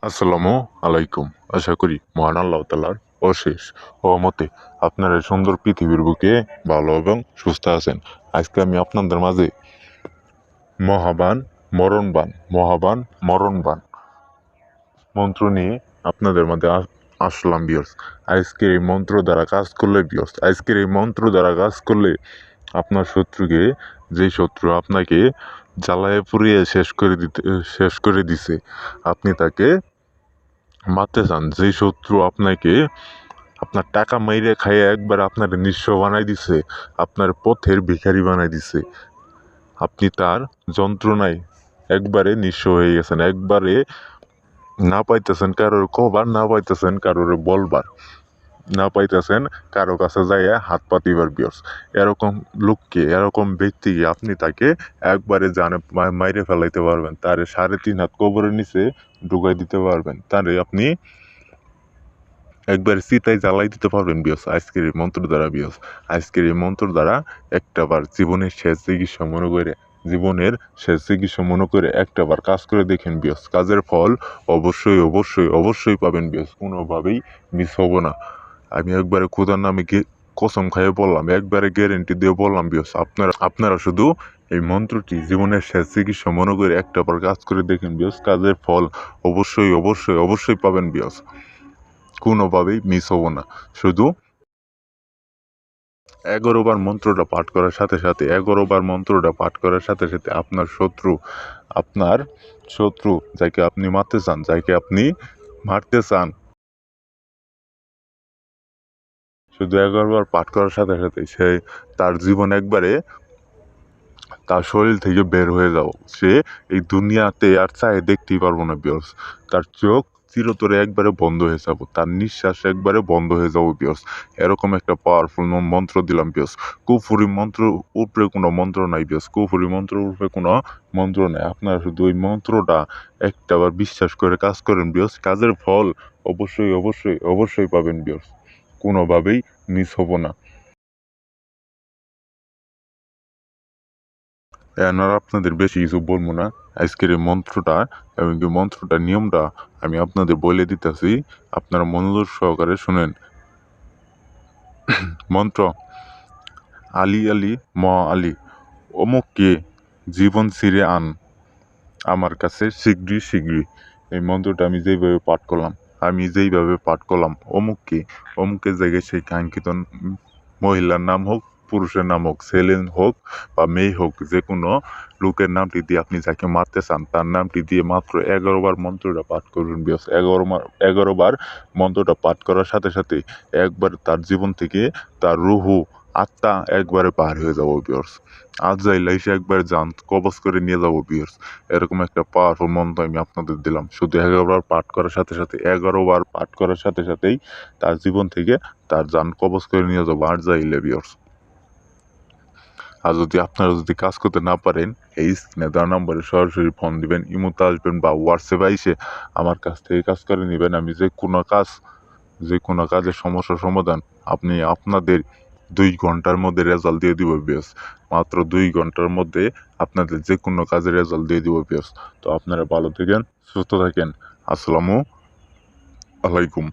আসসালামু আলাইকুম। আশা করি মহান আল্লাহ তাআলার অশেষ রহমতে আপনারা এই সুন্দর পৃথিবীর বুকে ভালো এবং সুস্থ আছেন। আজকে আমি আপনাদের মাঝে মহাবান মহাবান মরণবান মন্ত্র নিয়ে আপনাদের মাঝে আসলাম বিয়স। আজকের এই মন্ত্র দ্বারা কাজ করলে আপনার শত্রুকে, যে শত্রু আপনাকে জ্বালায় পুড়িয়ে শেষ করে দিছে, আপনি তাকে মারতে চান। যে শত্রু আপনাকে আপনার টাকা মাইরে খাইয়ে একবার আপনার নিঃস্ব বানাই দিছে, আপনার পথের ভিখারি বানাই দিছে, আপনি তার যন্ত্রণায় একবারে নিঃস্ব হয়ে গেছেন, একবারে না পাইতেছেন কারোর কবার, না পাইতেছেন কারোর বলবার, না পাইতেছেন কারো কাছে যাইয়া হাত পাতিবার বিয়স। এরকম লোককে, এরকম ব্যক্তিকে আপনি তাকে একবারে জানে মাইরে ফেলাইতে পারবেন, তারে 3.5 হাত কবরের নিচে ঢুকাই দিতে পারবেন, তারে আপনি একবার চিতায় জ্বালাই দিতে পারবেন বিয়স আজকের এই মন্ত্র দ্বারা। আজকের এই মন্ত্র দ্বারা একটাবার জীবনের শেষ চিকিৎসা মনে করে একটাবার কাজ করে দেখেন বিয়স। কাজের ফল অবশ্যই অবশ্যই অবশ্যই পাবেন বিয়স, কোনোভাবেই মিস হব না। আমি একবারে খোদার নামে কসম খাইয়ে বললাম, একবারে গ্যারেন্টি দিয়ে বললাম বিয়স, আপনারা শুধু এই মন্ত্রটি জীবনের শেষ চিকিৎসা মনে করে একটাবার কাজ করে দেখেন বিয়স। কাজের ফল অবশ্যই অবশ্যই অবশ্যই পাবেন বিয়স, কোনোভাবেই মিস হব না। শুধু 11 বার মন্ত্রটা পাঠ করার সাথে সাথে আপনার শত্রু যাকে আপনি মারতে চান, শুধু 11 বার পাঠ করার সাথে সাথে তার জীবন একবারে তার শরীর থেকে বের হয়ে যাও, সে এই দুনিয়াতে আর চায় দেখতেই পারবো না বিয়স। তার চোখ চিরতরে একবারে বন্ধ হয়ে যাবো, তার নিঃশ্বাস একবারে বন্ধ হয়ে যাবো বিয়স। এরকম একটা পাওয়ারফুল মন্ত্র দিলাম বিয়স। কুফুরি মন্ত্র উপরে কোনো মন্ত্র নাই বিয়স, কুফুরি মন্ত্র উপরে কোনো মন্ত্র নাই। আপনারা শুধু ওই মন্ত্রটা একটাবার বিশ্বাস করে কাজ করেন বিয়স, কাজের ফল অবশ্যই অবশ্যই অবশ্যই পাবেন বিয়স, কোনোভাবেই মিস হবো না। আর আপনাদের বেশি কিছু বলবো না। আজকের এই মন্ত্রটা এবং এই মন্ত্রটার নিয়মটা আমি আপনাদের বলে দিতেছি, আপনারা মনোযোগ সহকারে শুনেন। মন্ত্র: আলী আলী আলী, অমুককে জীবন ছিঁড়ে আন আমার কাছে শীঘ্রই শীঘ্রই। এই মন্ত্রটা আমি যেইভাবে পাঠ করলাম, অমুকের জায়গায় সেই কাঙ্ক্ষিত মহিলার নাম হোক, পুরুষের নাম হোক, ছেলে হোক বা মেয়ে হোক, যে কোনো লোকের নামটি দিয়ে আপনি যাকে মারতে চান তার নামটি দিয়ে মাত্র 11 বার মন্ত্রটা পাঠ করবেন বিয়স। 11 বার মন্ত্রটা পাঠ করার সাথে সাথে একবার তার জীবন থেকে তার রুহু, আত্মা একবারে পার হয়ে যাবো বিয়স। আজরাইল এসে একবার জান কবজ করে নিয়ে যাবো বিয়স। এরকম একটা পাওয়ারফুল মন্ত্র আমি আপনাদের দিলাম। শুধু 11 বার পাঠ করার সাথে সাথেই তার জীবন থেকে তার জান কবজ করে নিয়ে যাবো আজরাইলে বিয়স। আর আপনারা যদি কাজ করতে না পারেন, এই স্ক্রিনে দেওয়া নম্বরে সরাসরি ফোন দিবেন, ইমোতে আসবেন বা হোয়াটসঅ্যাপে এসে আমার কাছ থেকে কাজ করে নেবেন। আমি যে কোনো কাজের সমস্যার সমাধান আপনি আপনাদের 2 ঘন্টার মধ্যে রেজাল্ট দিয়ে দিব বিয়স। মাত্র 2 ঘন্টার মধ্যে আপনাদের যে কোনো কাজের রেজাল্ট দিয়ে দিব বিয়স। তো আপনারা ভালো থাকেন, সুস্থ থাকেন। আসসালামু আলাইকুম।